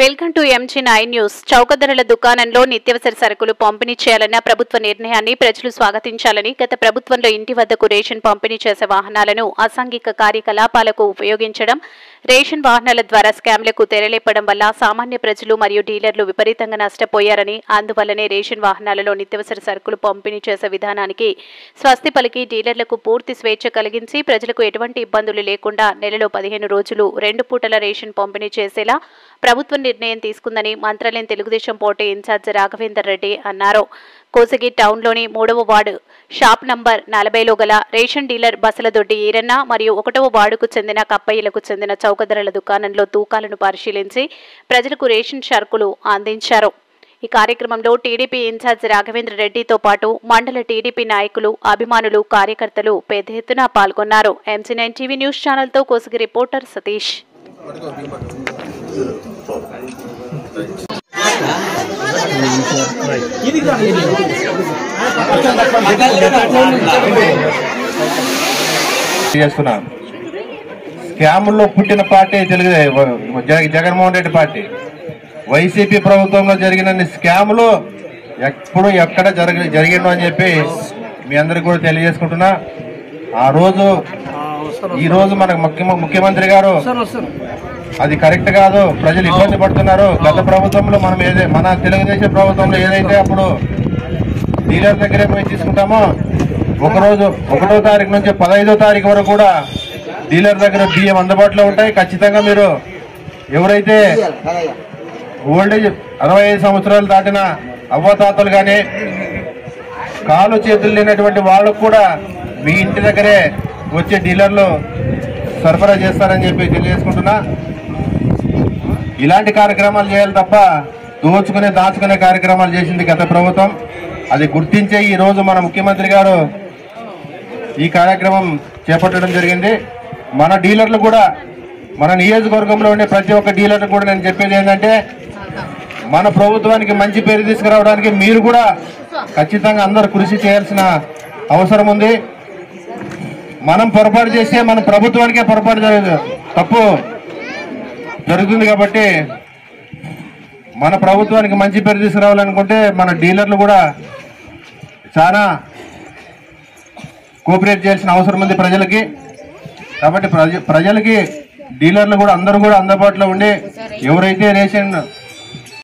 Welcome to MG9 news. చౌక ధరల దుకాణంలో నిత్యావసర సరుకులు పంపిణీ చేయాలన్న ప్రభుత్వ నిర్ణయాన్ని ప్రజలు స్వాగతించాలని, గత ప్రభుత్వంలో ఇంటి వద్దకు రేషన్ పంపిణీ చేసే వాహనాలను అసాంఘిక కార్యకలాపాలకు ఉపయోగించడం, రేషన్ వాహనాల ద్వారా స్కామ్లకు తెరలేపడం వల్ల సామాన్య ప్రజలు మరియు డీలర్లు విపరీతంగా నష్టపోయారని, అందువల్లనే రేషన్ వాహనాలలో నిత్యావసర సరుకులు పంపిణీ చేసే విధానానికి స్వస్తి పలికి డీలర్లకు పూర్తి స్వేచ్ఛ కలిగించి ప్రజలకు ఎటువంటి ఇబ్బందులు లేకుండా నెలలో 15 రోజులు 2 పూటల రేషన్ పంపిణీ చేసేలా ప్రభుత్వం నిర్ణయం తీసుకుందని మంత్రాలయం తెలుగుదేశం పార్టీ ఇన్ఛార్జ్ రాఘవేందర్ రెడ్డి అన్నారు. కోసగి టౌన్లోని 3వ వార్డు షాప్ నంబర్ 40లో గల రేషన్ డీలర్ బసలదొడ్డి ఈరన్న మరియు 1వ వార్డుకు చెందిన కప్పయ్యలకు చెందిన చౌక ధరల దుకాణంలో తూకాలను పరిశీలించి ప్రజలకు రేషన్ సరుకులు అందించారు. ఈ కార్యక్రమంలో టీడీపీ ఇన్ఛార్జ్ రాఘవేంద్ర రెడ్డితో పాటు మండల టీడీపీ నాయకులు, అభిమానులు, కార్యకర్తలు పెద్ద ఎత్తున పాల్గొన్నారు. MG9 టీవీ న్యూస్ ఛానల్తో కోసగి రిపోర్టర్ సతీష్. స్కాముల్లో పుట్టిన party Jaganmohan Reddy party. YCP ప్రభుత్వంలో జరిగిన స్కాములు ఎప్పుడు ఎక్కడ జరిగిందో అని చెప్పి మీ అందరికి కూడా తెలియజేసుకుంటున్నా. ఈ రోజు మనకు ముఖ్యమంత్రి గారు అది కరెక్ట్ కాదు, ప్రజలు ఇబ్బంది పడుతున్నారు. గత ప్రభుత్వంలో మన తెలుగుదేశం ప్రభుత్వంలో ఏదైతే అప్పుడు డీలర్ దగ్గరే పోయి తీసుకుంటామో, 1వ తారీఖు నుంచి 15వ తారీఖు వరకు కూడా డీలర్ దగ్గర బియ్యం అందుబాటులో ఉంటాయి. ఖచ్చితంగా మీరు ఎవరైతే ఓల్డేజ్ 65 సంవత్సరాలు దాటిన అవ్వతాతలు కానీ కాలు చేతులు లేనటువంటి వాళ్ళకు కూడా మీ ఇంటి దగ్గరే వచ్చే డీలర్లు సరఫరా చేస్తారని చెప్పి తెలియజేసుకుంటున్నా. ఇలాంటి కార్యక్రమాలు చేయాలి తప్ప దాచుకునే కార్యక్రమాలు చేసింది గత ప్రభుత్వం. అది గుర్తించే ఈ రోజు మన ముఖ్యమంత్రి గారు ఈ కార్యక్రమం చేపట్టడం జరిగింది. మన డీలర్లు కూడా, మన నియోజకవర్గంలో ఉండే ప్రతి ఒక్క డీలర్లు కూడా నేను చెప్పేది ఏంటంటే, మన ప్రభుత్వానికి మంచి పేరు తీసుకురావడానికి మీరు కూడా ఖచ్చితంగా అందరూ కృషి చేయాల్సిన అవసరం ఉంది. మనం పొరపాటు చేస్తే మన ప్రభుత్వానికే తప్పు జరుగుతుంది. కాబట్టి మన ప్రభుత్వానికి మంచి పేరు తీసుకురావాలనుకుంటే మన డీలర్లు కూడా చాలా కోఆపరేట్ చేయాల్సిన అవసరం ఉంది ప్రజలకి. కాబట్టి ప్రజలకి డీలర్లు కూడా అందరూ కూడా అందుబాటులో ఉండి ఎవరైతే రేషన్